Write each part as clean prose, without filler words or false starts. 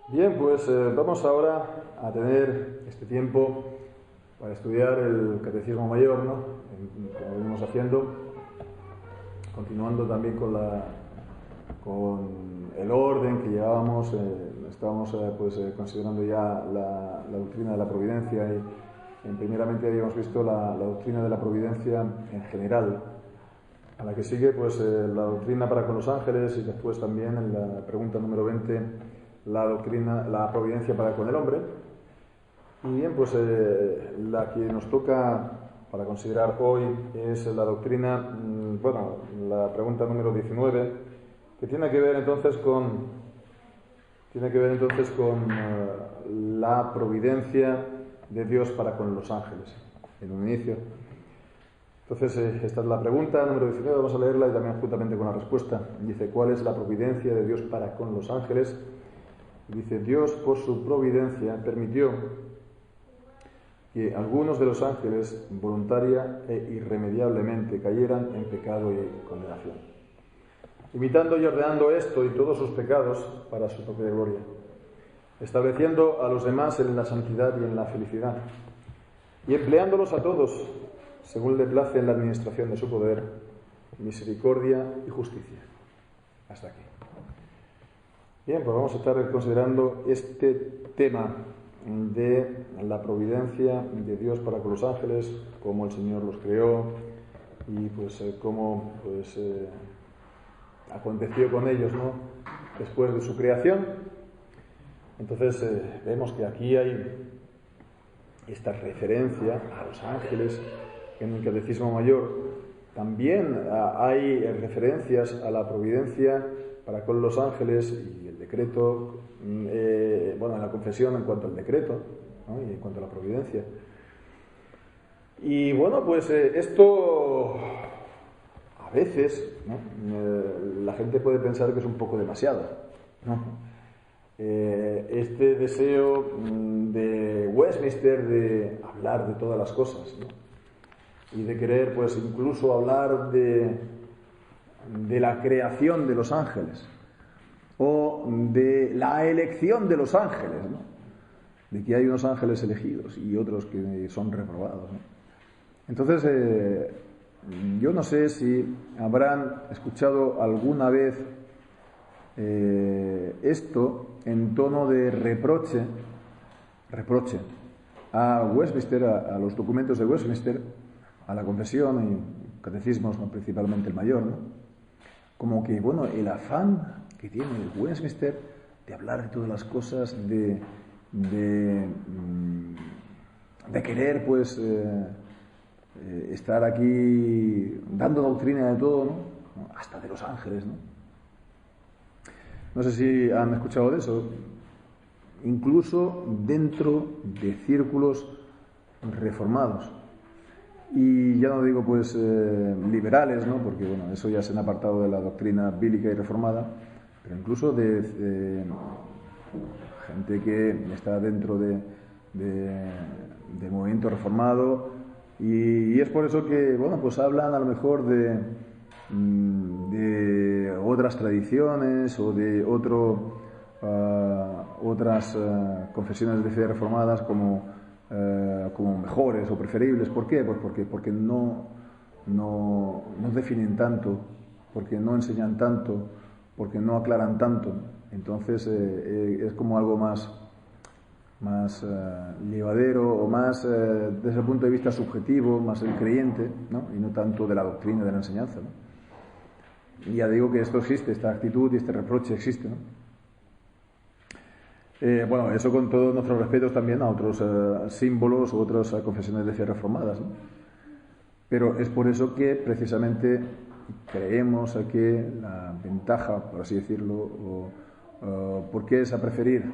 Bien, pues vamos ahora a tener este tiempo para estudiar el Catecismo Mayor, ¿no? Como venimos haciendo, continuando también con el orden que llevábamos. Estábamos considerando ya la doctrina de la providencia y primeramente habíamos visto la doctrina de la providencia en general, a la que sigue pues la doctrina para con los ángeles, y después también en la pregunta número 20 la providencia para con el hombre. Y bien, pues la que nos toca para considerar hoy es la doctrina, la pregunta número 19, que tiene que ver entonces con la providencia de Dios para con los ángeles, en un inicio. Entonces, esta es la pregunta número 19, vamos a leerla y también juntamente con la respuesta. Dice: ¿cuál es la providencia de Dios para con los ángeles? Dice: Dios, por su providencia, permitió que algunos de los ángeles voluntaria e irremediablemente cayeran en pecado y condenación, imitando y ordenando esto y todos sus pecados para su propia gloria, estableciendo a los demás en la santidad y en la felicidad, y empleándolos a todos según le place en la administración de su poder, misericordia y justicia. Hasta aquí. Bien, pues vamos a estar considerando este tema de la providencia de Dios para con los ángeles, cómo el Señor los creó y pues cómo aconteció con ellos, ¿no?, después de su creación. Entonces vemos que aquí hay esta referencia a los ángeles. En el Catecismo Mayor también hay referencias a la providencia para con los ángeles y el decreto, en la confesión en cuanto al decreto, ¿no?, y en cuanto a la providencia. Y bueno, pues esto a veces, ¿no?, la gente puede pensar que es un poco demasiado, ¿no? Este deseo de Westminster de hablar de todas las cosas, ¿no?, y de querer pues incluso hablar de la creación de los ángeles o de la elección de los ángeles, ¿no?, de que hay unos ángeles elegidos y otros que son reprobados, ¿no? Entonces yo no sé si habrán escuchado alguna vez esto en tono de reproche a Westminster, a los documentos de Westminster, a la confesión y catecismos, ¿no?, principalmente el mayor, ¿no?, como que, bueno, el afán que tiene el Westminster de hablar de todas las cosas, de querer, pues, estar aquí dando doctrina de todo, ¿no?, hasta de los ángeles, ¿no? No sé si han escuchado de eso, incluso dentro de círculos reformados. Y ya no digo pues liberales, ¿no?, porque bueno, eso ya se han apartado de la doctrina bíblica y reformada, pero incluso de gente que está dentro del movimiento reformado, y es por eso que, bueno, pues hablan a lo mejor de otras tradiciones o de otras confesiones de fe reformadas como mejores o preferibles. ¿Por qué? Pues porque no definen tanto, porque no enseñan tanto, porque no aclaran tanto. Entonces es como algo más llevadero o más desde el punto de vista subjetivo, más el creyente, ¿no?, y no tanto de la doctrina, de la enseñanza, ¿no? Y ya digo que esto existe, esta actitud y este reproche existe, ¿no? Eso con todos nuestros respetos también a otros símbolos u otras confesiones de fe reformadas, ¿no? Pero es por eso que precisamente creemos que la ventaja, por así decirlo, ¿por qué es a preferir?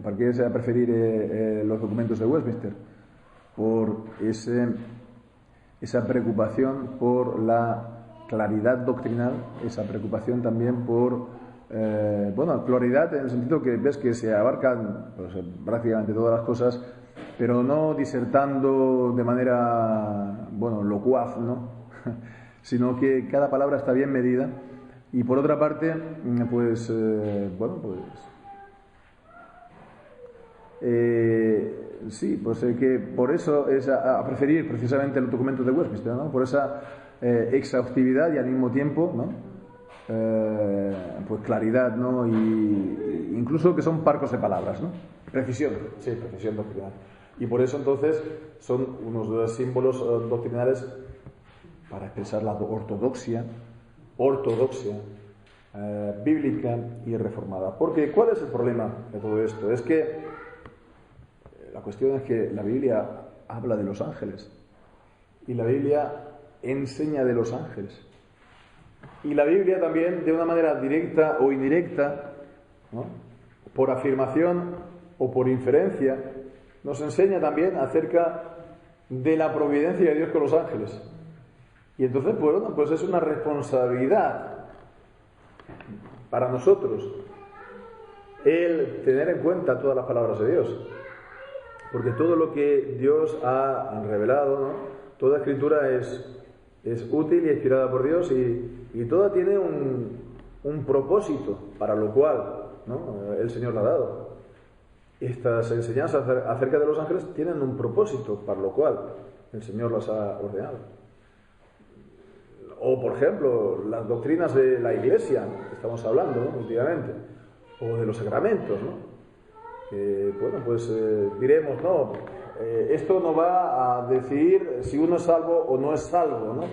¿Por qué es a preferir los documentos de Westminster? Por esa preocupación por la claridad doctrinal, esa preocupación también por claridad en el sentido que ves que se abarcan pues, prácticamente todas las cosas, pero no disertando de manera locuaz, ¿no? Sino que cada palabra está bien medida. Y por otra parte, sí, pues que por eso es a preferir precisamente el documento de Westminster, ¿no? Por esa exhaustividad y al mismo tiempo, ¿no? Pues claridad, ¿no? Y incluso que son parcos de palabras, ¿no? Precisión, sí, precisión doctrinal. Y por eso entonces son unos de los símbolos doctrinales para expresar la ortodoxia bíblica y reformada. Porque ¿cuál es el problema de todo esto? Es que la cuestión es que la Biblia habla de los ángeles y la Biblia enseña de los ángeles. Y la Biblia también, de una manera directa o indirecta, ¿no? Por afirmación o por inferencia, nos enseña también acerca de la providencia de Dios con los ángeles. Y entonces, bueno, pues es una responsabilidad para nosotros el tener en cuenta todas las palabras de Dios. Porque todo lo que Dios ha revelado, ¿no? Toda escritura es útil y inspirada por Dios y toda tiene un propósito para lo cual, ¿no? El Señor la ha dado. Estas enseñanzas acerca de los ángeles tienen un propósito para lo cual el Señor las ha ordenado. O, por ejemplo, las doctrinas de la Iglesia, que estamos hablando, ¿no? Últimamente, o de los sacramentos, ¿no? Bueno, pues diremos, no, esto no va a decidir si uno es salvo o no es salvo, ¿no?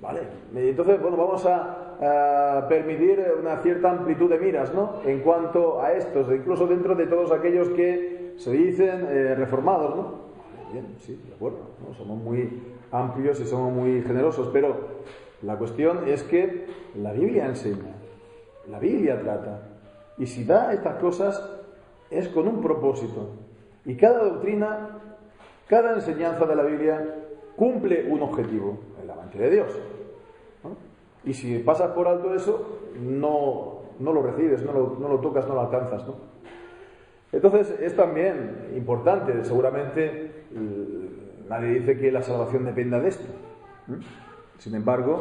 Vale, entonces, bueno, vamos a permitir una cierta amplitud de miras, ¿no? En cuanto a estos, incluso dentro de todos aquellos que se dicen reformados, ¿no? Vale, bien, sí, de acuerdo, ¿no? Somos muy amplios y somos muy generosos, pero la cuestión es que la Biblia enseña, la Biblia trata, y si da estas cosas es con un propósito. Y cada doctrina, cada enseñanza de la Biblia cumple un objetivo, el amante de Dios, ¿no? Y si pasas por alto eso, no lo recibes, no lo tocas, no lo alcanzas, ¿no? Entonces es también importante, seguramente nadie dice que la salvación dependa de esto, ¿eh? Sin embargo,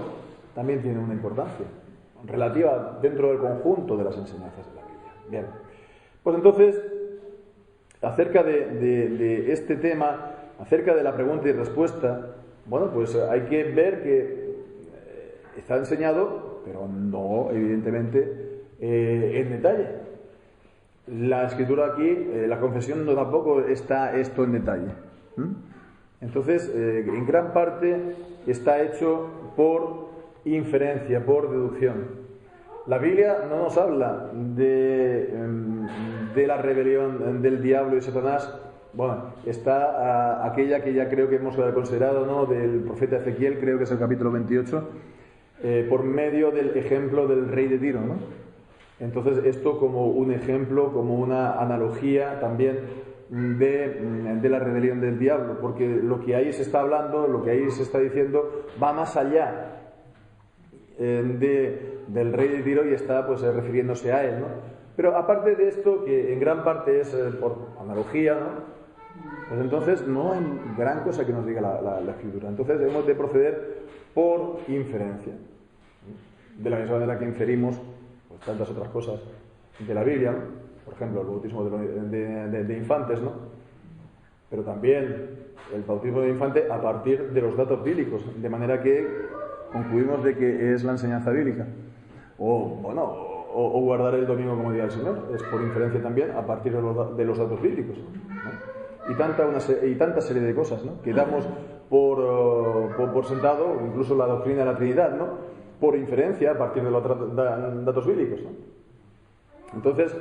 también tiene una importancia relativa dentro del conjunto de las enseñanzas de la Biblia. Bien. Pues entonces, acerca de este tema, acerca de la pregunta y respuesta, bueno, pues hay que ver que está enseñado, pero no, evidentemente, en detalle. La escritura aquí, la confesión no tampoco está esto en detalle. Entonces, en gran parte está hecho por inferencia, por deducción. La Biblia no nos habla de la rebelión del diablo y Satanás. Bueno, está aquella que ya creo que hemos considerado, ¿no? Del profeta Ezequiel, creo que es el capítulo 28, por medio del ejemplo del rey de Tiro, ¿no? Entonces, esto como un ejemplo, como una analogía también de la rebelión del diablo, porque lo que ahí se está hablando, lo que ahí se está diciendo, va más allá del rey de Tiro y está pues refiriéndose a él, ¿no? Pero aparte de esto, que en gran parte es por analogía, ¿no? Pues entonces no hay gran cosa que nos diga la escritura. Entonces debemos de proceder por inferencia, de la misma manera que inferimos pues tantas otras cosas de la Biblia, ¿no? Por ejemplo el bautismo de infantes, ¿no? Pero también el bautismo de infante a partir de los datos bíblicos, de manera que concluimos de que es la enseñanza bíblica. O guardar el domingo como día del Señor, es por inferencia también a partir de los datos bíblicos, ¿no? Y tanta serie de cosas, ¿no? Que damos por sentado, incluso la doctrina de la Trinidad, ¿no? Por inferencia a partir de los datos bíblicos, ¿no? Entonces,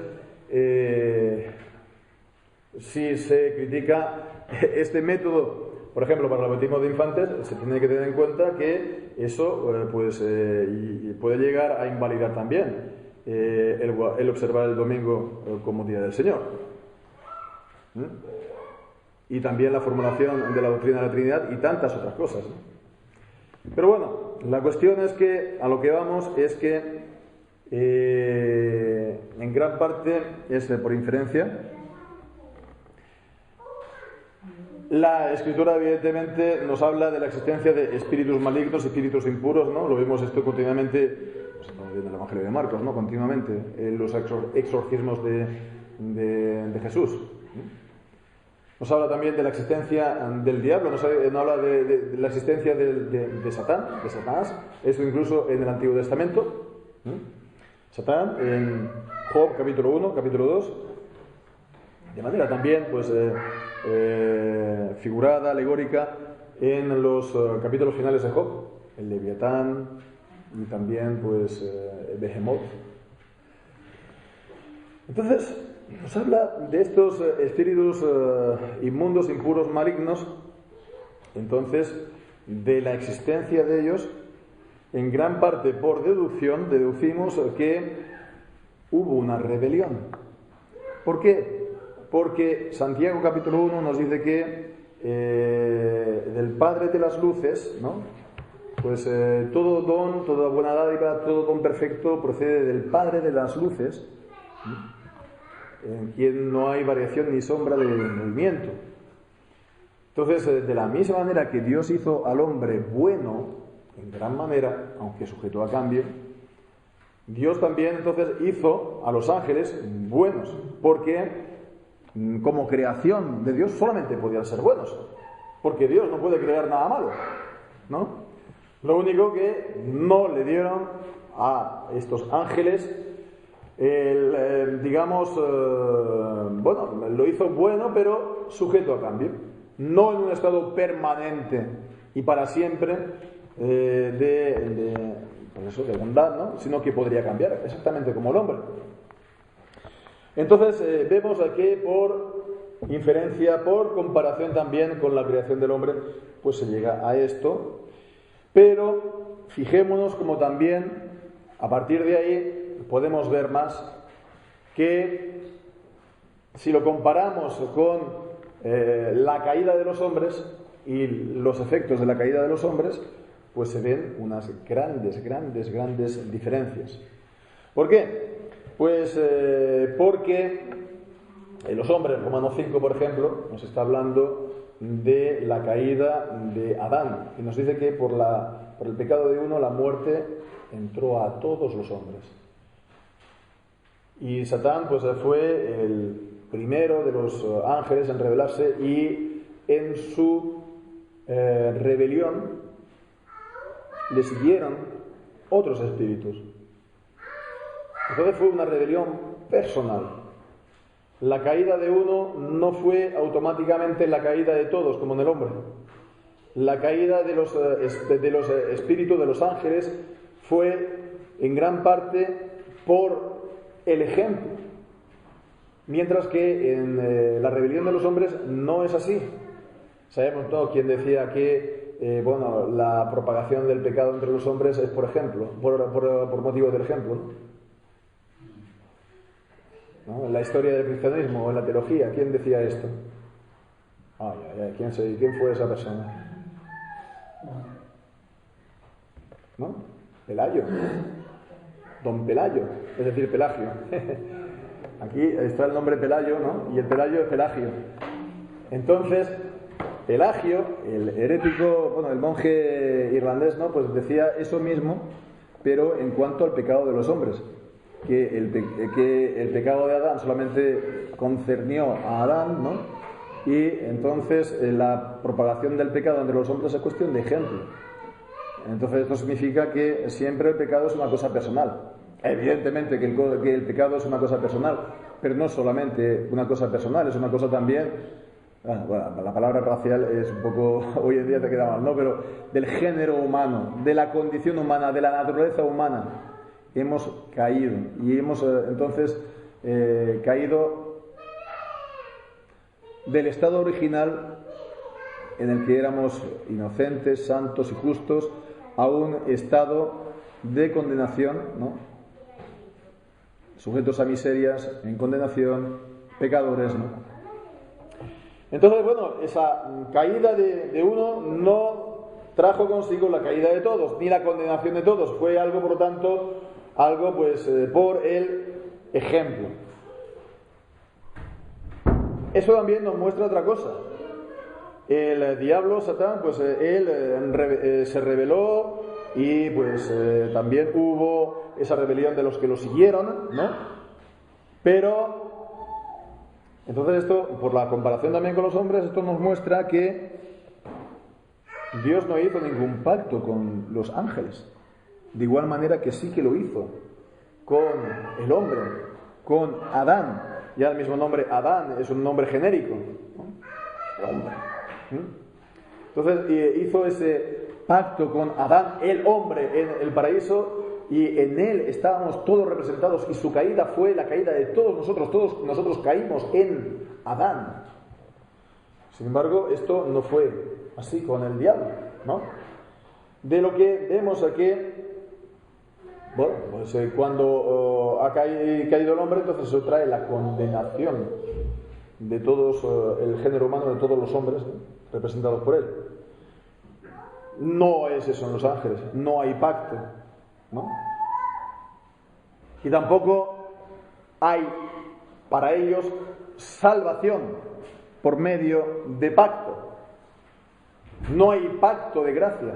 si se critica este método, por ejemplo, para el bautismo de infantes, se tiene que tener en cuenta que eso puede llegar a invalidar también el observar el domingo como día del Señor. Y también la formulación de la doctrina de la Trinidad y tantas otras cosas, ¿no? Pero bueno, la cuestión es que a lo que vamos es que en gran parte es por inferencia. La Escritura evidentemente nos habla de la existencia de espíritus malignos, espíritus impuros, ¿no? Lo vemos esto continuamente, pues estamos viendo el Evangelio de Marcos, ¿no? Continuamente, en los exorcismos de Jesús, Nos habla también de la existencia del diablo, nos habla de la existencia de Satán, de Satanás. Esto incluso en el Antiguo Testamento. Satán en Job capítulo 1, capítulo 2. De manera también pues figurada, alegórica, en los capítulos finales de Job. El Leviatán y también pues Behemoth. Entonces nos habla de estos espíritus inmundos, impuros, malignos. Entonces, de la existencia de ellos, en gran parte por deducción, deducimos que hubo una rebelión. ¿Por qué? Porque Santiago capítulo 1 nos dice que del Padre de las luces, ¿no? Pues todo don, toda buena dádiva, todo don perfecto procede del Padre de las luces, en quien no hay variación ni sombra de movimiento. Entonces, de la misma manera que Dios hizo al hombre bueno, en gran manera, aunque sujeto a cambio, Dios también entonces hizo a los ángeles buenos, porque como creación de Dios solamente podían ser buenos, porque Dios no puede crear nada malo, ¿no? Lo único que no le dieron a estos ángeles lo hizo bueno, pero sujeto a cambio, no en un estado permanente y para siempre de bondad, ¿no? Sino que podría cambiar, exactamente como el hombre. Entonces vemos aquí por inferencia, por comparación también con la creación del hombre, pues se llega a esto, pero fijémonos como también a partir de ahí podemos ver más que si lo comparamos con la caída de los hombres y los efectos de la caída de los hombres, pues se ven unas grandes diferencias. ¿Por qué? Pues porque los hombres, Romanos 5, por ejemplo, nos está hablando de la caída de Adán y nos dice que por el pecado de uno la muerte entró a todos los hombres. Y Satán pues fue el primero de los ángeles en rebelarse y en su rebelión le siguieron otros espíritus. Entonces fue una rebelión personal. La caída de uno no fue automáticamente la caída de todos, como en el hombre. La caída de los espíritus de los ángeles fue en gran parte por el ejemplo, mientras que en la rebelión de los hombres no es así. Sabemos todos quién decía que la propagación del pecado entre los hombres es por ejemplo, por motivo del ejemplo, ¿no? En la historia del cristianismo o en la teología, ¿quién decía esto? ¿Quién fue esa persona? ¿No? Pelayo. Don Pelayo, es decir, Pelagio. Aquí está el nombre Pelayo, ¿no? Y el Pelayo es Pelagio. Entonces, Pelagio, el herético, el monje irlandés, ¿no? Pues decía eso mismo, pero en cuanto al pecado de los hombres, que el pecado de Adán solamente concernió a Adán, ¿no? Y entonces la propagación del pecado entre los hombres es cuestión de ejemplo. Entonces esto significa que siempre el pecado es una cosa personal. Evidentemente que el pecado es una cosa personal, pero no solamente una cosa personal, es una cosa también, la palabra racial es un poco, hoy en día te queda mal, ¿no? Pero del género humano, de la condición humana, de la naturaleza humana, hemos caído y hemos entonces caído del estado original en el que éramos inocentes, santos y justos, a un estado de condenación, ¿no? Sujetos a miserias, en condenación, pecadores, ¿no? Entonces, esa caída de uno no trajo consigo la caída de todos, ni la condenación de todos. Fue algo, por lo tanto, por el ejemplo. Eso también nos muestra otra cosa. El diablo, Satán, él se rebeló y también hubo esa rebelión de los que lo siguieron, ¿no? Pero Entonces esto, por la comparación también con los hombres, esto nos muestra que Dios no hizo ningún pacto con los ángeles, de igual manera que sí que lo hizo con el hombre, con Adán. Ya el mismo nombre Adán es un nombre genérico, ¿no? Hombre. Entonces hizo ese pacto con Adán, el hombre, en el paraíso, y en él estábamos todos representados, y su caída fue la caída de todos nosotros caímos en Adán. Sin embargo, esto no fue así con el diablo, ¿no? De lo que vemos aquí, bueno, pues cuando ha caído el hombre, entonces eso trae la condenación de todos, el género humano, de todos los hombres, ¿no?, representados por él. No es eso en los ángeles, no hay pacto, ¿no? Y tampoco hay para ellos salvación por medio de pacto. No hay pacto de gracia,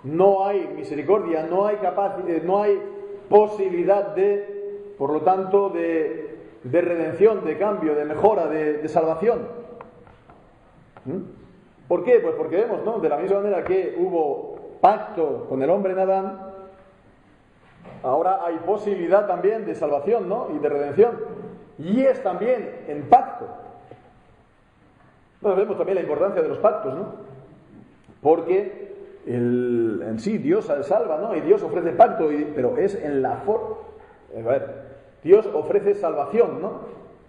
no hay misericordia, no hay posibilidad de, por lo tanto, de redención, de cambio, de mejora, de salvación. ¿Por qué? Pues porque vemos, ¿no?, de la misma manera que hubo pacto con el hombre en Adán, ahora hay posibilidad también de salvación, ¿no?, y de redención. Y es también en pacto. Entonces vemos también la importancia de los pactos, ¿no? Porque en sí Dios salva, ¿no?, y Dios ofrece pacto, pero es en la forma. A ver, Dios ofrece salvación, ¿no?,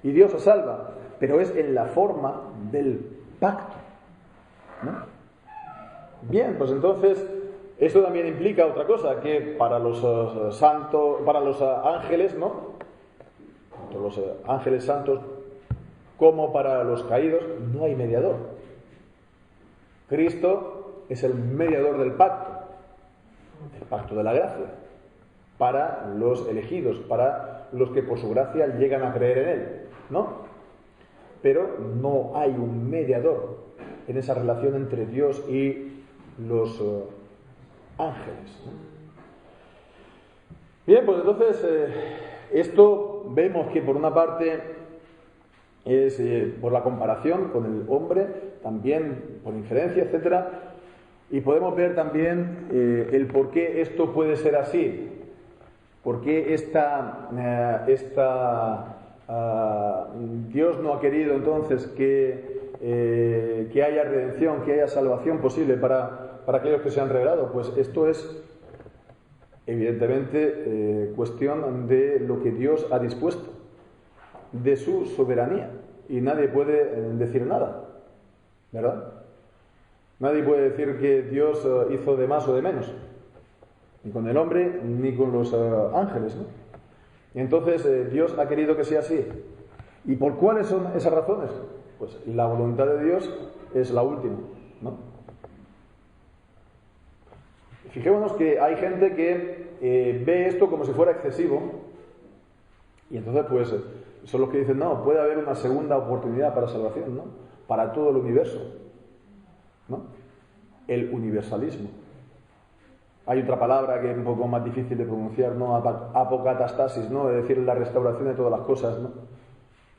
y Dios salva, pero es en la forma del pacto, ¿no? Bien, pues entonces esto también implica otra cosa, que para los santos, para los ángeles, ¿no?, tanto los ángeles santos como para los caídos, no hay mediador. Cristo es el mediador del pacto de la gracia, para los elegidos, para los que por su gracia llegan a creer en él, ¿no? Pero no hay un mediador en esa relación entre Dios y los ángeles, ¿no? Bien, pues entonces esto vemos que por una parte es por la comparación con el hombre, también por inferencia, etcétera, y podemos ver también el por qué esto puede ser así, por qué Dios no ha querido entonces que haya redención, que haya salvación posible para aquellos que se han revelado. Pues esto es evidentemente cuestión de lo que Dios ha dispuesto, de su soberanía, y nadie puede decir nada, ¿verdad? Nadie puede decir que Dios hizo de más o de menos, ni con el hombre ni con los ángeles, ¿no? Y entonces Dios ha querido que sea así. ¿Y por cuáles son esas razones? Pues la voluntad de Dios es la última, ¿no? Fijémonos que hay gente que ve esto como si fuera excesivo, y entonces pues son los que dicen, no, puede haber una segunda oportunidad para salvación, ¿no?, para todo el universo, ¿no? El universalismo. Hay otra palabra que es un poco más difícil de pronunciar, ¿no?, apocatastasis, ¿no?, es decir, la restauración de todas las cosas, ¿no?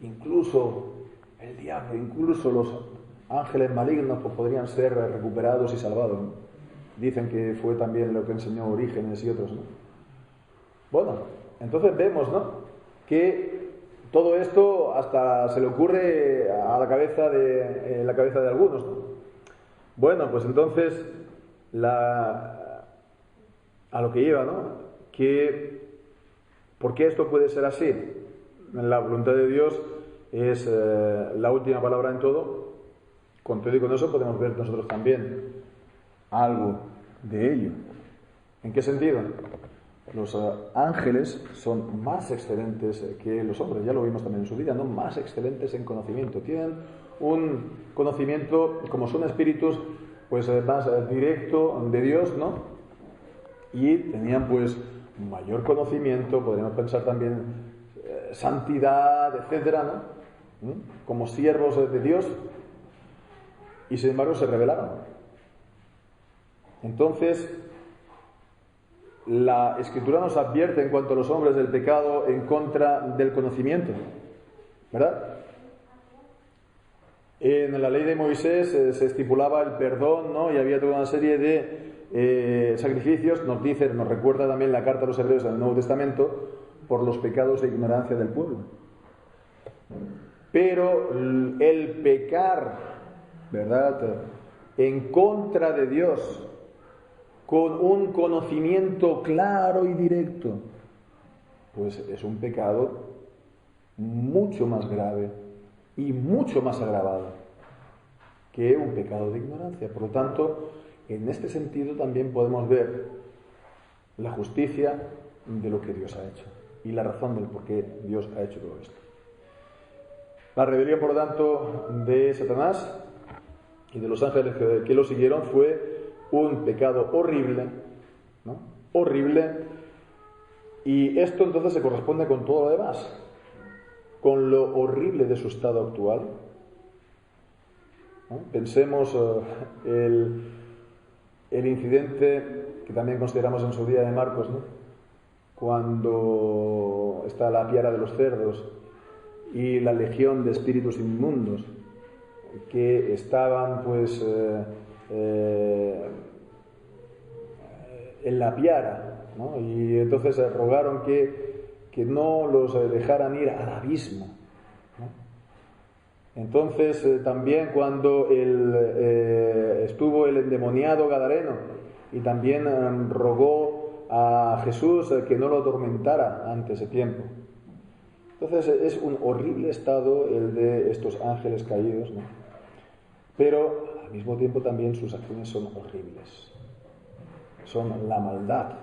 Incluso el diablo, incluso los ángeles malignos pues podrían ser recuperados y salvados, ¿no? Dicen que fue también lo que enseñó Orígenes y otros, ¿no? Bueno, entonces vemos, ¿no?, que todo esto hasta se le ocurre a la cabeza de algunos, ¿no? Bueno, pues entonces a lo que lleva, ¿no?, ¿por qué esto puede ser así? La voluntad de Dios es la última palabra en todo. Con todo y con eso podemos ver nosotros también algo de ello. ¿En qué sentido? Los ángeles son más excelentes que los hombres, ya lo vimos también en su vida, ¿no?, más excelentes en conocimiento. Tienen un conocimiento, como son espíritus, pues más directo de Dios, ¿no? Y tenían pues mayor conocimiento, podríamos pensar también santidad, etcétera, ¿no?, como siervos de Dios, y sin embargo se rebelaron. Entonces la Escritura nos advierte en cuanto a los hombres del pecado en contra del conocimiento, ¿verdad? En la ley de Moisés se estipulaba el perdón, ¿no? Y había toda una serie de sacrificios, nos recuerda también la carta a los Hebreos del Nuevo Testamento, por los pecados de ignorancia del pueblo. Pero el pecar, ¿verdad?, en contra de Dios, con un conocimiento claro y directo, pues es un pecado mucho más grave y mucho más agravado que un pecado de ignorancia. Por lo tanto, en este sentido también podemos ver la justicia de lo que Dios ha hecho y la razón del por qué Dios ha hecho todo esto. La rebelión, por lo tanto, de Satanás y de los ángeles que lo siguieron fue un pecado horrible, ¿no? Horrible. Y esto entonces se corresponde con todo lo demás, con lo horrible de su estado actual, ¿no? Pensemos el incidente que también consideramos en su día de Marcos, ¿no? Cuando está la piara de los cerdos y la legión de espíritus inmundos que estaban pues en la piara, ¿no? Y entonces rogaron que no los dejaran ir al abismo, ¿no? Entonces también cuando estuvo el endemoniado gadareno y también rogó a Jesús que no lo atormentara antes de tiempo. Entonces es un horrible estado el de estos ángeles caídos, ¿no? Pero al mismo tiempo también sus acciones son horribles. Son la maldad.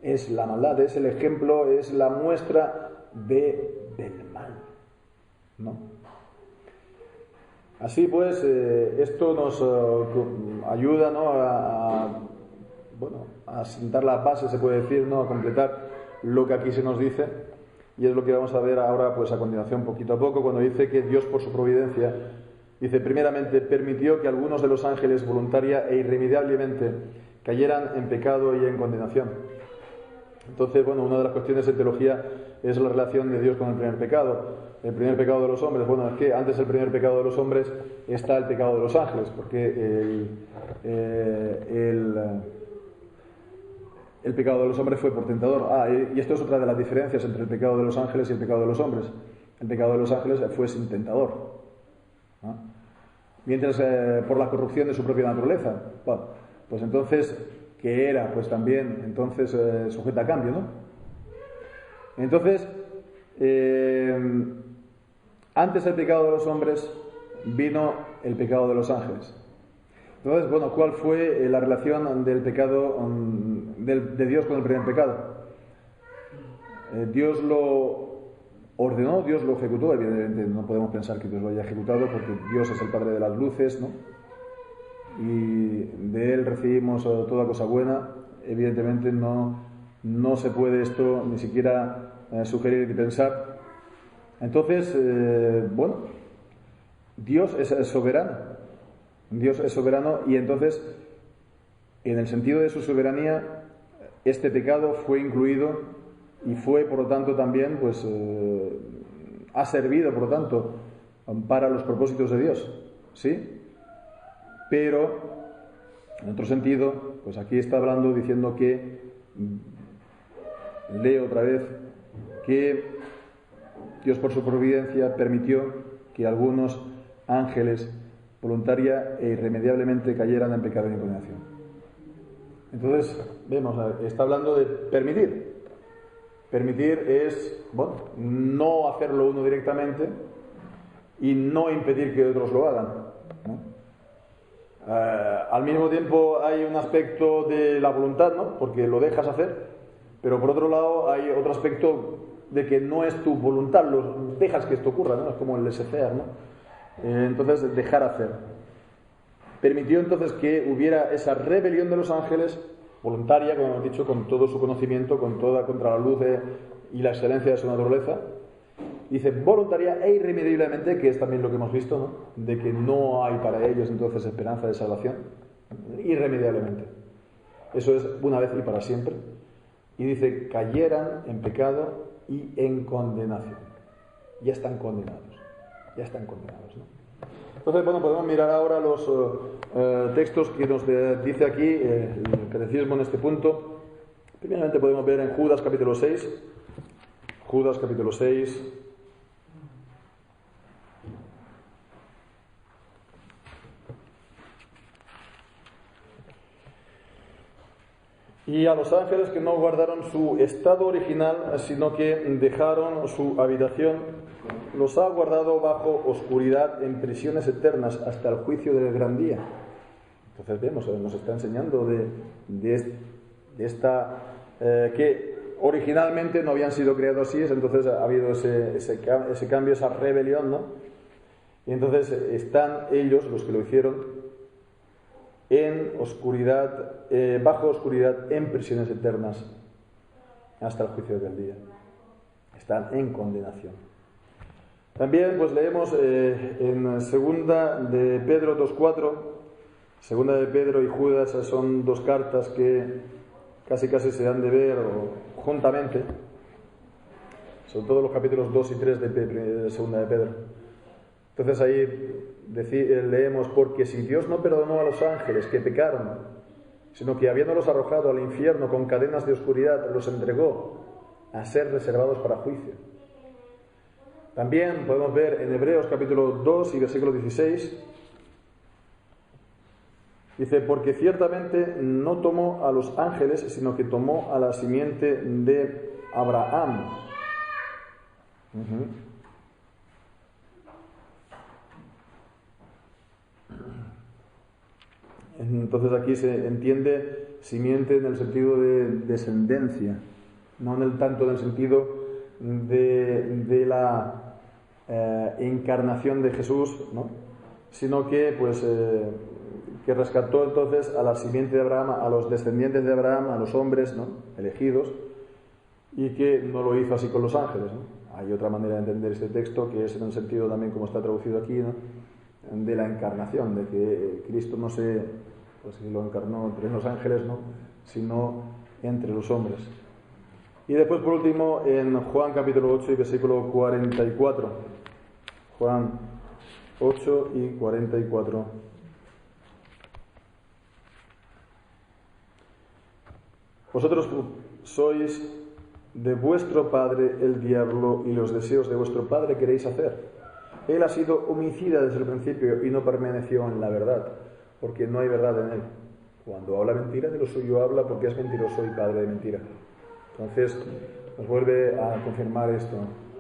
Es la maldad, es el ejemplo, es la muestra del mal, ¿no? Así pues, esto nos ayuda, ¿no?, a sentar la base, se puede decir, ¿no?, a completar lo que aquí se nos dice, y es lo que vamos a ver ahora, pues a continuación, poquito a poco, cuando dice que Dios, por su providencia, dice, primeramente, permitió que algunos de los ángeles voluntaria e irremediablemente cayeran en pecado y en condenación. Entonces, bueno, una de las cuestiones de teología es la relación de Dios con el primer pecado. El primer pecado de los hombres, bueno, es que antes del primer pecado de los hombres está el pecado de los ángeles, porque el pecado de los hombres fue por tentador. Y esto es otra de las diferencias entre el pecado de los ángeles y el pecado de los hombres. El pecado de los ángeles fue sin tentador, ¿no? Mientras por la corrupción de su propia naturaleza. Bueno, pues entonces, ¿qué era? Pues también, entonces, sujeta a cambio, ¿no? Entonces, antes del pecado de los hombres vino el pecado de los ángeles. Entonces, bueno, ¿cuál fue la relación del pecado de Dios con el primer pecado? Dios lo ordenó, Dios lo ejecutó. Evidentemente no podemos pensar que Dios lo haya ejecutado, porque Dios es el Padre de las luces, ¿no? Y de Él recibimos toda cosa buena. Evidentemente no se puede esto ni siquiera sugerir ni pensar. Entonces, bueno, Dios es soberano. Dios es soberano, y entonces, en el sentido de su soberanía, este pecado fue incluido y fue, por lo tanto, también, pues, ha servido, por lo tanto, para los propósitos de Dios, ¿sí? Pero, en otro sentido, pues aquí está hablando, diciendo que, leo otra vez, que Dios por su providencia permitió que algunos ángeles voluntaria e irremediablemente cayeran en pecado y en condenación. Entonces, vemos, está hablando de permitir. Permitir es, bueno, no hacerlo uno directamente y no impedir que otros lo hagan, ¿no? Al mismo tiempo hay un aspecto de la voluntad, ¿no?, porque lo dejas hacer, pero por otro lado hay otro aspecto de que no es tu voluntad, lo dejas que esto ocurra, ¿no? Es como el laissez-faire, ¿no? Entonces, dejar hacer. Permitió entonces que hubiera esa rebelión de los ángeles, voluntaria, como hemos dicho, con todo su conocimiento, contra la luz y la excelencia de su naturaleza. Dice voluntaria e irremediablemente, que es también lo que hemos visto, ¿no?, de que no hay para ellos entonces esperanza de salvación. Irremediablemente. Eso es una vez y para siempre. Y dice, cayeran en pecado y en condenación. Ya están condenados. Ya están condenados, ¿no? Entonces, bueno, podemos mirar ahora los textos que nos dice aquí el catecismo en este punto. Primeramente podemos ver en Judas capítulo 6. Judas capítulo 6. Y a los ángeles que no guardaron su estado original, sino que dejaron su habitación, los ha guardado bajo oscuridad en prisiones eternas hasta el juicio del gran día. Entonces vemos, nos está enseñando de esta que originalmente no habían sido creados así, entonces ha habido ese cambio, esa rebelión, ¿no? Y entonces están ellos, los que lo hicieron, en oscuridad, bajo oscuridad, en prisiones eternas, hasta el juicio del día. Están en condenación. También, pues leemos en Segunda de Pedro 2:4, Segunda de Pedro y Judas son dos cartas que casi se han de ver juntamente, sobre todo los capítulos 2 y 3 de Segunda de Pedro. Entonces ahí leemos: porque si Dios no perdonó a los ángeles que pecaron, sino que habiéndolos arrojado al infierno con cadenas de oscuridad, los entregó a ser reservados para juicio. También podemos ver en Hebreos capítulo 2 y versículo 16, dice: porque ciertamente no tomó a los ángeles, sino que tomó a la simiente de Abraham. Entonces aquí se entiende simiente en el sentido de descendencia, no tanto en el sentido de la encarnación de Jesús, ¿no? Sino que que rescató entonces a la simiente de Abraham, a los descendientes de Abraham, a los hombres, ¿no?, elegidos, y que no lo hizo así con los ángeles, ¿no? Hay otra manera de entender este texto, que es en el sentido también como está traducido aquí, ¿no?, de la encarnación, de que Cristo no se lo encarnó entre los ángeles, ¿no?, sino entre los hombres. Y después, por último, en Juan capítulo 8 y versículo 44. Juan 8 y 44. Vosotros sois de vuestro padre el diablo, y los deseos de vuestro padre queréis hacer. Él ha sido homicida desde el principio y no permaneció en la verdad, porque no hay verdad en él. Cuando habla mentira, de lo suyo habla, porque es mentiroso y padre de mentira. Entonces nos vuelve a confirmar esto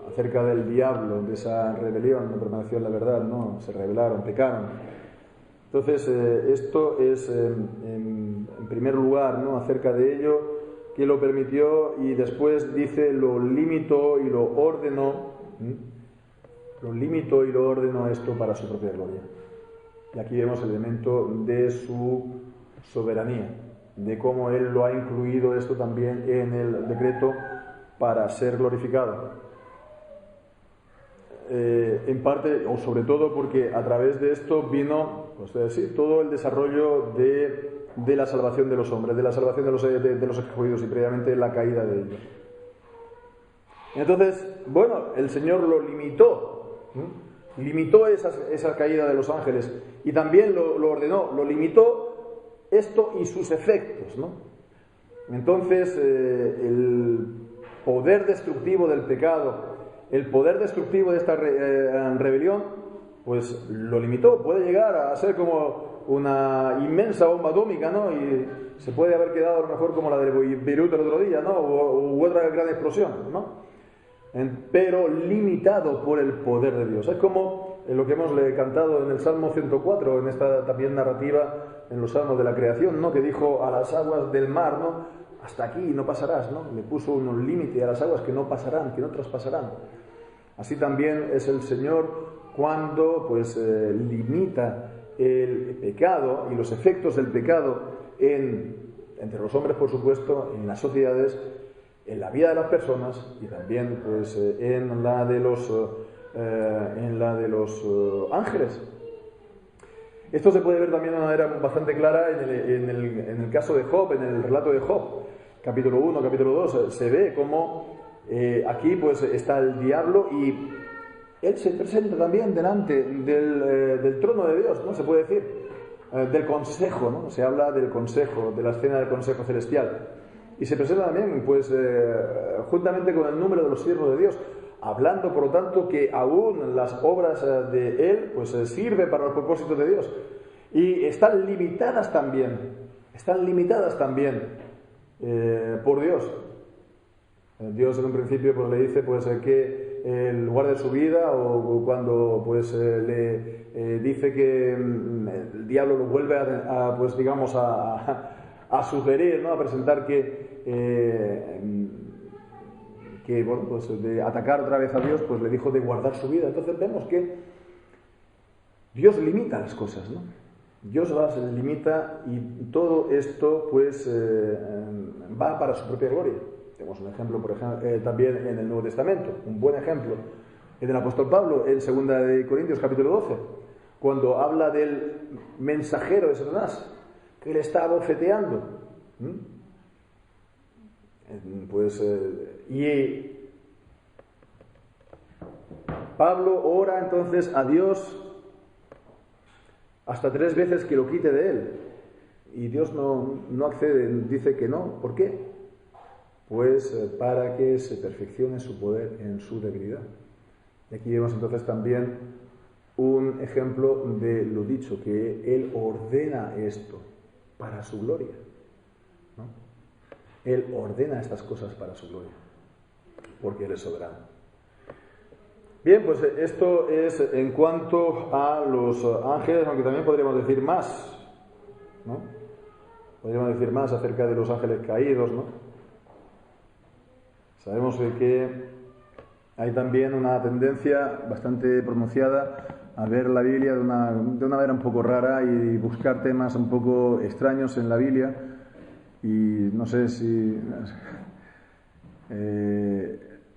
acerca del diablo, de esa rebelión. No permaneció en la verdad, no, se rebelaron, pecaron. Entonces esto es en primer lugar, ¿no?, acerca de ello, que lo permitió, y después dice: lo limitó y lo ordenó. Lo limitó y lo ordenó esto para su propia gloria. Y aquí vemos el elemento de su soberanía, de cómo Él lo ha incluido esto también en el decreto para ser glorificado. En parte, o sobre todo, porque a través de esto vino, todo el desarrollo de la salvación de los hombres, de la salvación de los escogidos, y previamente la caída de ellos. Entonces, el Señor lo limitó. Limitó esa caída de los ángeles, y también lo ordenó, lo limitó esto y sus efectos, ¿no? Entonces el poder destructivo del pecado, el poder destructivo de esta rebelión, pues lo limitó. Puede llegar a ser como una inmensa bomba atómica, ¿no? Y se puede haber quedado a lo mejor como la de Beirut el otro día, ¿no?, u otra gran explosión, ¿no? Pero limitado por el poder de Dios. Es como lo que hemos cantado en el Salmo 104, en esta también narrativa en los Salmos de la creación, ¿no?, que dijo a las aguas del mar, ¿no?, hasta aquí no pasarás, ¿no? Le puso un límite a las aguas que no pasarán, que no traspasarán. Así también es el Señor cuando limita el pecado y los efectos del pecado entre los hombres, por supuesto, en las sociedades, en la vida de las personas, y también en la de los ángeles. Esto se puede ver también de una manera bastante clara en el caso de Job, en el relato de Job, capítulo 1, capítulo 2. Se ve cómo aquí está el diablo, y Él se presenta también delante del trono de Dios, ¿no? Se puede decir, del consejo, ¿no? Se habla del consejo, de la escena del consejo celestial. Y se presenta también, pues, juntamente con el número de los siervos de Dios, hablando, por lo tanto, que aún las obras de Él, pues, sirven para los propósitos de Dios. Y están limitadas también por Dios. Dios en un principio pues le dice pues que en lugar de su vida o cuando pues le dice que el diablo lo vuelve pues digamos a sugerir, ¿no? A presentar que bueno, pues de atacar otra vez a Dios, pues le dijo de guardar su vida. Entonces vemos que Dios limita las cosas, ¿no? Dios las limita y todo esto pues va para su propia gloria. Tenemos un ejemplo, por ejemplo, también en el Nuevo Testamento, un buen ejemplo, el del apóstol Pablo en 2 de Corintios capítulo 12, cuando habla del mensajero de Satanás, que le está abofeteando. Y Pablo ora entonces a Dios hasta 3 veces que lo quite de él. Y Dios no accede, dice que no. ¿Por qué? Pues para que se perfeccione su poder en su debilidad. Y aquí vemos entonces también un ejemplo de lo dicho, que Él ordena esto para su gloria, ¿no? Él ordena estas cosas para su gloria, porque Él es soberano. Bien, pues esto es en cuanto a los ángeles, aunque también podríamos decir más, ¿no? Podríamos decir más acerca de los ángeles caídos, ¿no? Sabemos que hay también una tendencia bastante pronunciada a ver la Biblia de una manera un poco rara y buscar temas un poco extraños en la Biblia. Y no sé si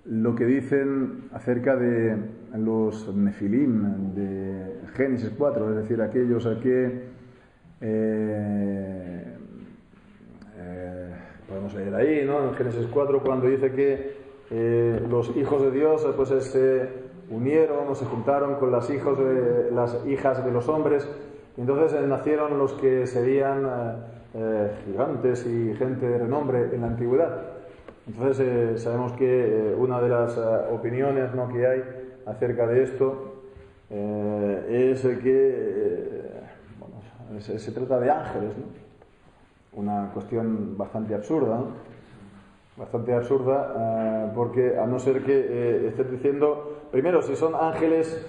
lo que dicen acerca de los Nefilim de Génesis 4, es decir, aquellos que podemos leer ahí, ¿no? En Génesis 4, cuando dice que los hijos de Dios pues se unieron o se juntaron con las hijas de los hombres, y entonces nacieron los que serían gigantes y gente de renombre en la antigüedad. Entonces sabemos que una de las opiniones, ¿no?, que hay acerca de esto es que se trata de ángeles, ¿no? Una cuestión bastante absurda, ¿no? Bastante absurda, porque a no ser que estés diciendo, primero, si son ángeles,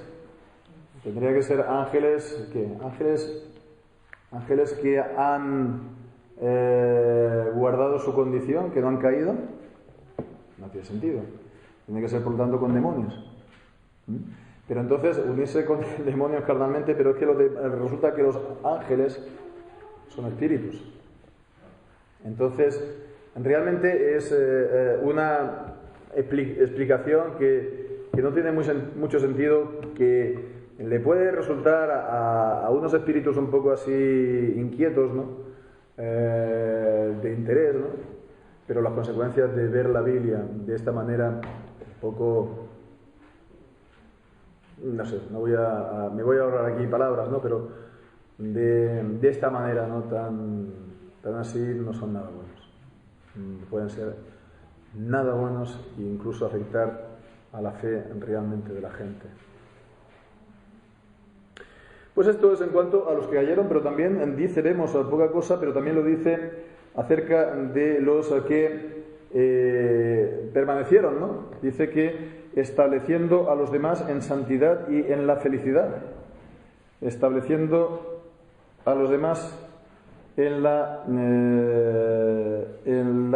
tendría que ser ángeles, ¿qué? Ángeles que han guardado su condición, que no han caído. No tiene sentido. Tiene que ser, por lo tanto, con demonios. Pero entonces, unirse con demonios carnalmente, pero es que resulta que los ángeles son espíritus. Entonces, realmente es una explicación que no tiene mucho sentido, que le puede resultar a unos espíritus un poco así inquietos, ¿no? De interés, ¿no? Pero las consecuencias de ver la Biblia de esta manera, un poco, no sé, me voy a ahorrar aquí palabras, ¿no? Pero de esta manera, ¿no? Tan así, no son nada buenos. Pueden ser nada buenos e incluso afectar a la fe realmente de la gente. Pues esto es en cuanto a los que cayeron, pero también dice, vemos poca cosa, pero también lo dice acerca de los que permanecieron, ¿no? Dice que estableciendo a los demás en santidad y en la felicidad. Estableciendo a los demás en la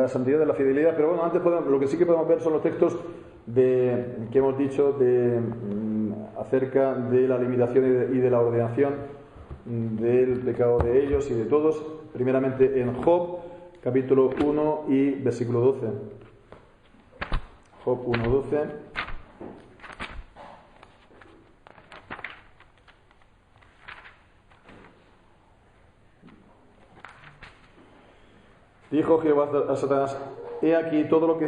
santidad de la fidelidad. Pero bueno, antes lo que sí que podemos ver son los textos que hemos dicho acerca de la limitación y de la ordenación del pecado de ellos y de todos. Primeramente en Job, capítulo 1 y versículo 12. Job 1:12. Dijo Jehová a Satanás: he aquí, todo lo que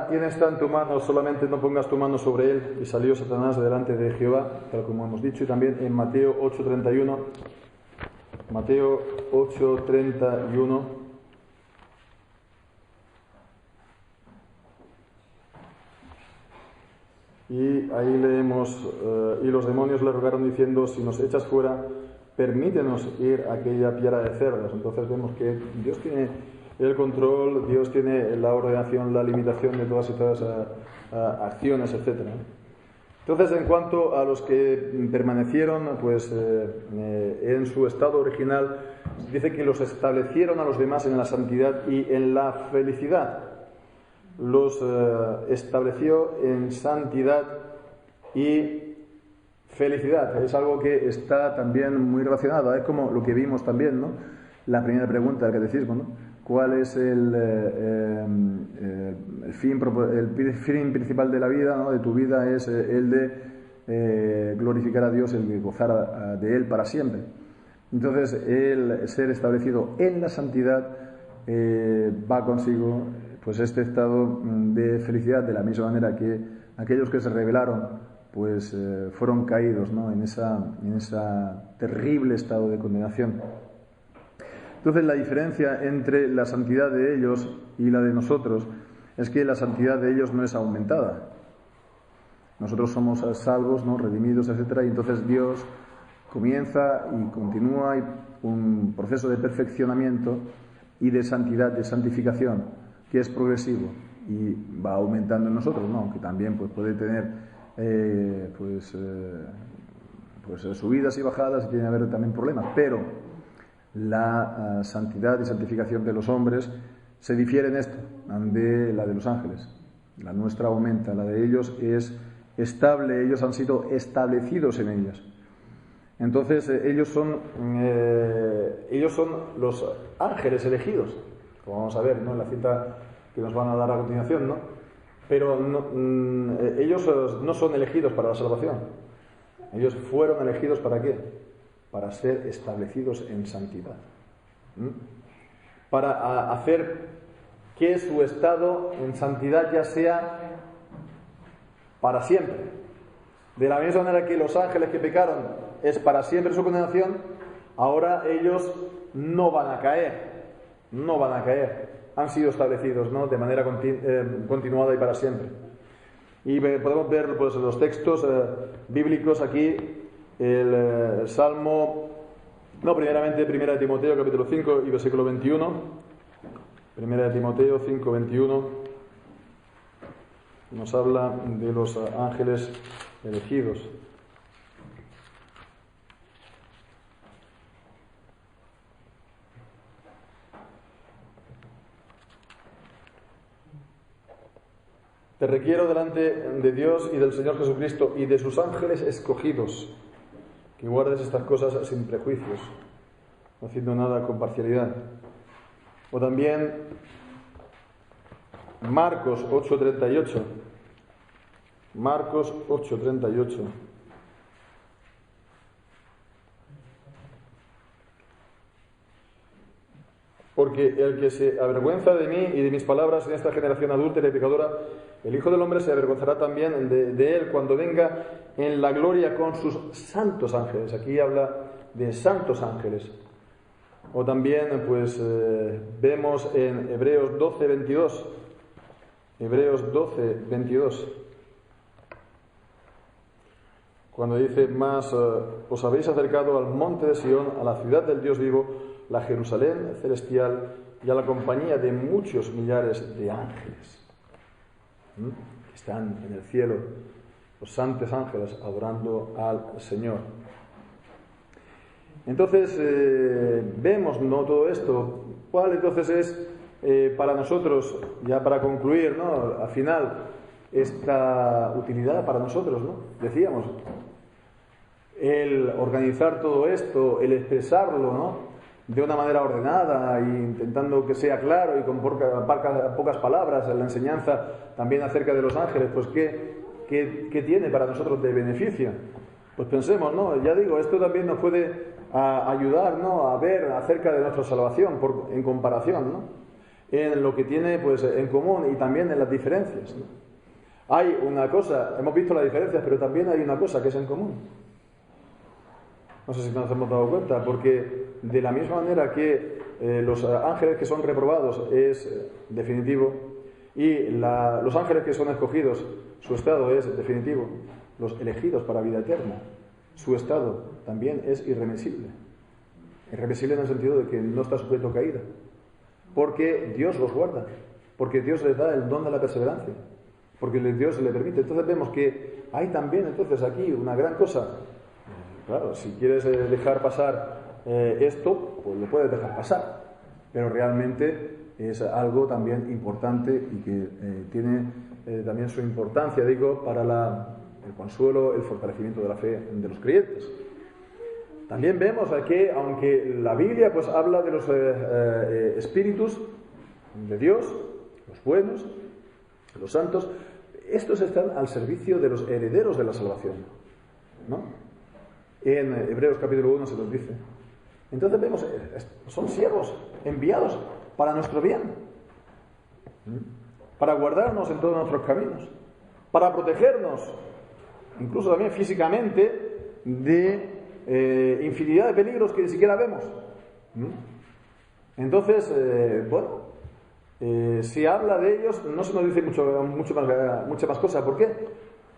tiene está en tu mano, solamente no pongas tu mano sobre él. Y salió Satanás de delante de Jehová, tal como hemos dicho, y también en Mateo 8:31. Mateo 8:31. Y ahí leemos, y los demonios le rogaron diciendo, si nos echas fuera, permítenos ir a aquella piara de cerdos. Entonces vemos que Dios tiene el control, Dios tiene la ordenación, la limitación de todas estas acciones, etc. Entonces, en cuanto a los que permanecieron pues en su estado original, dice que los establecieron a los demás en la santidad y en la felicidad. Los estableció en santidad y felicidad. Es algo que está también muy relacionado. Es como lo que vimos también, ¿no? La primera pregunta del catecismo, ¿no? ¿Cuál es el fin principal de la vida, ¿no? De tu vida? Es el de glorificar a Dios, el de gozar de Él para siempre. Entonces, el ser establecido en la santidad va consigo pues este estado de felicidad, de la misma manera que aquellos que se rebelaron pues fueron caídos, ¿no? en ese terrible estado de condenación. Entonces, la diferencia entre la santidad de ellos y la de nosotros es que la santidad de ellos no es aumentada. Nosotros somos salvos, ¿no? Redimidos, etc. Y entonces Dios comienza y continúa un proceso de perfeccionamiento y de santidad, de santificación, que es progresivo y va aumentando en nosotros, ¿no? Aunque también pues, puede tener subidas y bajadas y tiene que haber también problemas, pero la santidad y santificación de los hombres se difiere en esto de la de los ángeles. La nuestra aumenta, la de ellos es estable, ellos han sido establecidos en ellas. Entonces ellos son los ángeles elegidos, como vamos a ver, ¿no? En la cita que nos van a dar a continuación, ¿no? Pero ellos no son elegidos para la salvación. Ellos fueron elegidos ¿para qué? Para ser establecidos en santidad. Para hacer que su estado en santidad ya sea para siempre. De la misma manera que los ángeles que pecaron es para siempre su condenación, ahora ellos no van a caer. No van a caer. Han sido establecidos, ¿no? De manera continuada y para siempre. Y podemos ver pues, los textos bíblicos aquí. El Salmo, primeramente 1 Timoteo capítulo 5 y versículo 21. 1 Timoteo 5, 21 nos habla de los ángeles elegidos. Te requiero delante de Dios y del Señor Jesucristo y de sus ángeles escogidos, que guardes estas cosas sin prejuicios, no haciendo nada con parcialidad. O también Marcos 8:38. Marcos 8:38. Porque el que se avergüenza de mí y de mis palabras en esta generación adúltera y pecadora, el Hijo del Hombre se avergonzará también de él cuando venga en la gloria con sus santos ángeles. Aquí habla de santos ángeles. O también, pues, vemos en Hebreos 12:22. Hebreos 12:22. Cuando dice, más os habéis acercado al monte de Sión, a la ciudad del Dios vivo, la Jerusalén celestial y a la compañía de muchos millares de ángeles que están en el cielo, los santos ángeles adorando al Señor. Entonces vemos, ¿no? Todo esto. ¿Cuál entonces es para nosotros, ya para concluir, ¿no? Al final, esta utilidad para nosotros, ¿no? Decíamos, el organizar todo esto, el expresarlo, ¿no? De una manera ordenada e intentando que sea claro y con pocas palabras, la enseñanza también acerca de los ángeles, pues ¿qué tiene para nosotros de beneficio? Pues pensemos, ¿no? Ya digo, esto también nos puede ayudar, ¿no? A ver acerca de nuestra salvación en comparación, ¿no? en lo que tiene pues en común y también en las diferencias, ¿no? Hay una cosa, hemos visto las diferencias, pero también hay una cosa que es en común. No sé si nos hemos dado cuenta, porque de la misma manera que los ángeles que son reprobados es definitivo, y los ángeles que son escogidos, su estado es definitivo, los elegidos para vida eterna, su estado también es irreversible. Irreversible en el sentido de que no está sujeto a caída, porque Dios los guarda, porque Dios les da el don de la perseverancia, porque Dios le permite. Entonces vemos que hay también entonces aquí una gran cosa. Claro, si quieres dejar pasar esto, pues lo puedes dejar pasar, pero realmente es algo también importante y que tiene también su importancia, digo, para el consuelo, el fortalecimiento de la fe de los creyentes. También vemos que, aunque la Biblia pues habla de los espíritus de Dios, los buenos, los santos, estos están al servicio de los herederos de la salvación, ¿no? En Hebreos capítulo 1 se nos dice. Entonces vemos, son siervos enviados para nuestro bien, para guardarnos en todos nuestros caminos, para protegernos, incluso también físicamente, de infinidad de peligros que ni siquiera vemos. Entonces, si habla de ellos, no se nos dice mucha más cosa. ¿Por qué?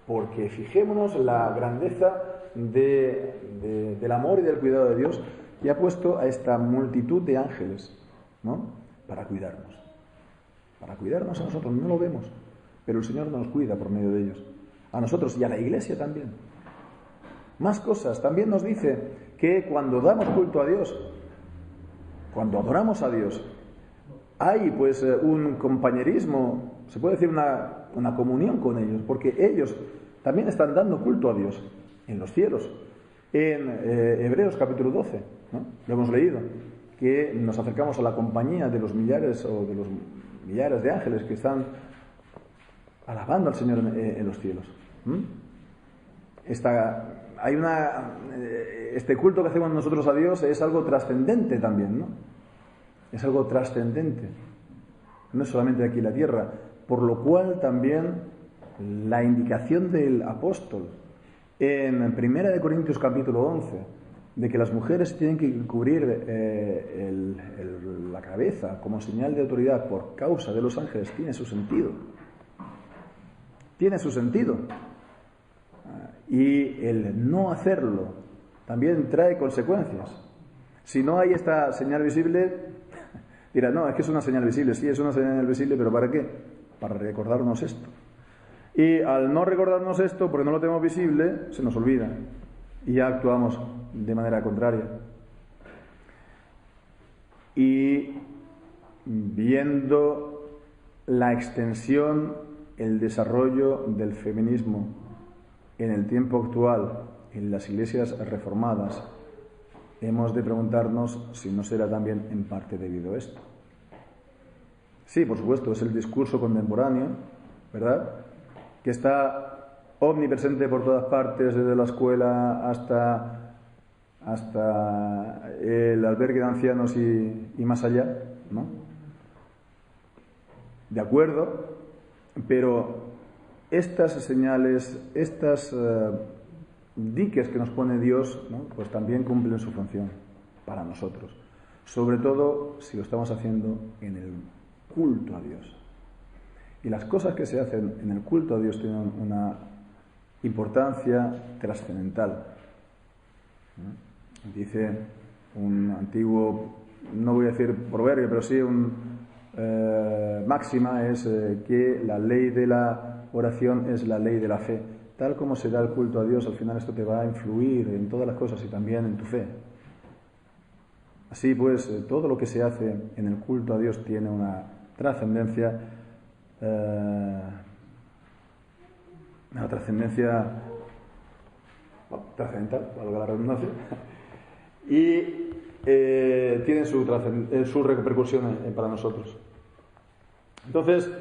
Porque fijémonos la grandeza del amor y del cuidado de Dios, y ha puesto a esta multitud de ángeles, ¿no?, para cuidarnos a nosotros. No lo vemos, pero el Señor nos cuida por medio de ellos, a nosotros y a la Iglesia también. Más cosas. También nos dice que cuando damos culto a Dios, cuando adoramos a Dios, hay pues un compañerismo, se puede decir una comunión con ellos, porque ellos también están dando culto a Dios en los cielos. En Hebreos capítulo 12, ¿no?, lo hemos leído, que nos acercamos a la compañía de los millares de ángeles que están alabando al Señor en los cielos. Este culto que hacemos nosotros a Dios es algo trascendente también, ¿no? Es algo trascendente, no es solamente aquí en la tierra, por lo cual también la indicación del apóstol en 1 Corintios capítulo 11, de que las mujeres tienen que cubrir la cabeza como señal de autoridad por causa de los ángeles, tiene su sentido. Tiene su sentido. Y el no hacerlo también trae consecuencias. Si no hay esta señal visible, dirá, no, es que es una señal visible. Sí, es una señal visible, pero ¿para qué? Para recordarnos esto. Y al no recordarnos esto, porque no lo tenemos visible, se nos olvida y ya actuamos de manera contraria. Y viendo la extensión, el desarrollo del feminismo en el tiempo actual en las iglesias reformadas, hemos de preguntarnos si no será también en parte debido a esto. Sí, por supuesto, es el discurso contemporáneo, ¿verdad?, que está omnipresente por todas partes, desde la escuela hasta el albergue de ancianos y más allá, ¿no? De acuerdo, pero estas señales, estas diques que nos pone Dios, ¿no?, pues también cumplen su función para nosotros, sobre todo si lo estamos haciendo en el culto a Dios. Y las cosas que se hacen en el culto a Dios tienen una importancia trascendental. Dice un antiguo, no voy a decir proverbio, pero sí máxima, es que la ley de la oración es la ley de la fe. Tal como se da el culto a Dios, al final esto te va a influir en todas las cosas y también en tu fe. Así pues, todo lo que se hace en el culto a Dios tiene una trascendencia, trascendental, valga la redundancia, y tiene su repercusión para nosotros. Entonces,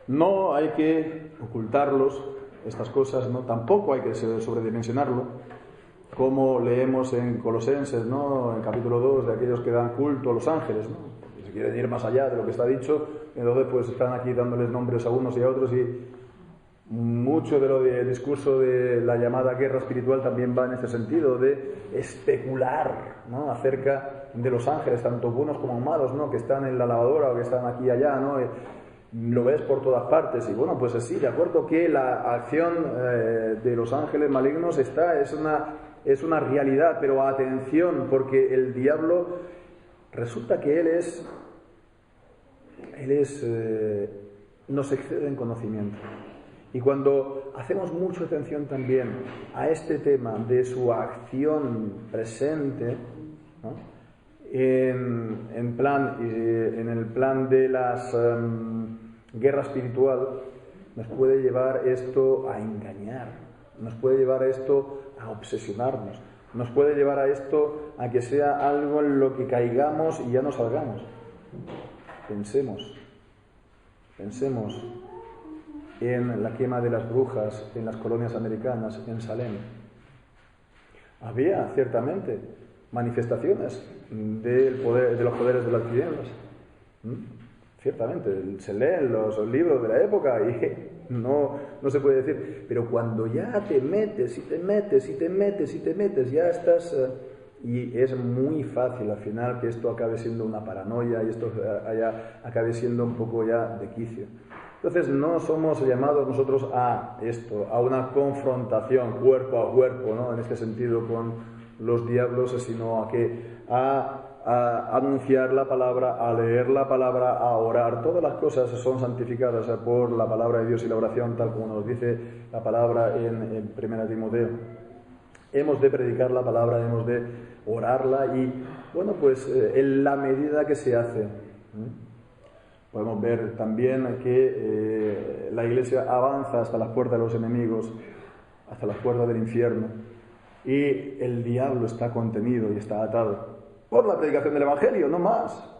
no hay que ocultarlos, estas cosas, ¿no? Tampoco hay que sobredimensionarlo, como leemos en Colosenses, ¿no?, en capítulo 2, de aquellos que dan culto a los ángeles, ¿no? quieren ir más allá de lo que está dicho, entonces pues están aquí dándoles nombres a unos y a otros, y mucho de lo del discurso de la llamada guerra espiritual también va en este sentido, de especular, ¿no?, acerca de los ángeles, tanto buenos como malos, ¿no?, que están en la lavadora o que están aquí y allá, ¿no? Lo ves por todas partes. Y bueno, pues sí, de acuerdo que la acción de los ángeles malignos es una realidad, pero atención, porque el diablo resulta que él nos excede en conocimiento. Y cuando hacemos mucha atención también a este tema de su acción presente, ¿no?, en el plan de las guerra espiritual, nos puede llevar esto a engañar, nos puede llevar a esto a obsesionarnos, nos puede llevar a esto a que sea algo en lo que caigamos y ya no salgamos. Pensemos en la quema de las brujas en las colonias americanas, en Salem. Había ciertamente manifestaciones de los poderes de las tinieblas. Ciertamente, se leen los libros de la época y no se puede decir, pero cuando ya te metes, ya estás... y es muy fácil al final que esto acabe siendo una paranoia y esto acabe siendo un poco ya de quicio. Entonces no somos llamados nosotros a esto, a una confrontación cuerpo a cuerpo, ¿no?, en este sentido con los diablos, sino a anunciar la palabra, a leer la palabra, a orar. Todas las cosas son santificadas por la palabra de Dios y la oración, tal como nos dice la palabra en 1 Timoteo. Hemos de predicar la palabra, hemos de orarla y, bueno, pues en la medida que se hace. Podemos ver también que la Iglesia avanza hasta las puertas de los enemigos, hasta las puertas del infierno, y el diablo está contenido y está atado por la predicación del Evangelio, no más.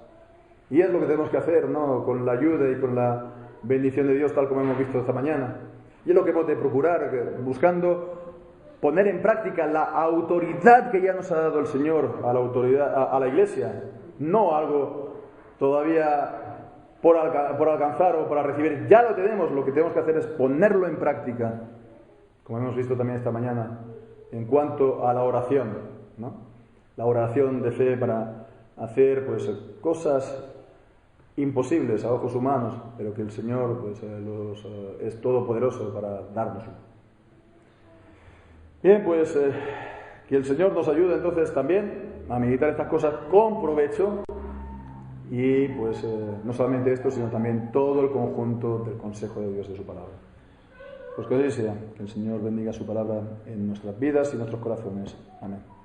Y es lo que tenemos que hacer, ¿no?, con la ayuda y con la bendición de Dios, tal como hemos visto esta mañana. Y es lo que hemos de procurar, buscando poner en práctica la autoridad que ya nos ha dado el Señor a la Iglesia, no algo todavía por alcanzar o para recibir. Ya lo tenemos, lo que tenemos que hacer es ponerlo en práctica, como hemos visto también esta mañana, en cuanto a la oración, ¿no? La oración de fe para hacer pues cosas imposibles a ojos humanos, pero que el Señor pues es todopoderoso para dárnoslo. Bien, pues que el Señor nos ayude entonces también a meditar estas cosas con provecho y pues no solamente esto, sino también todo el conjunto del consejo de Dios de su palabra. Pues que así sea, que el Señor bendiga su palabra en nuestras vidas y nuestros corazones. Amén.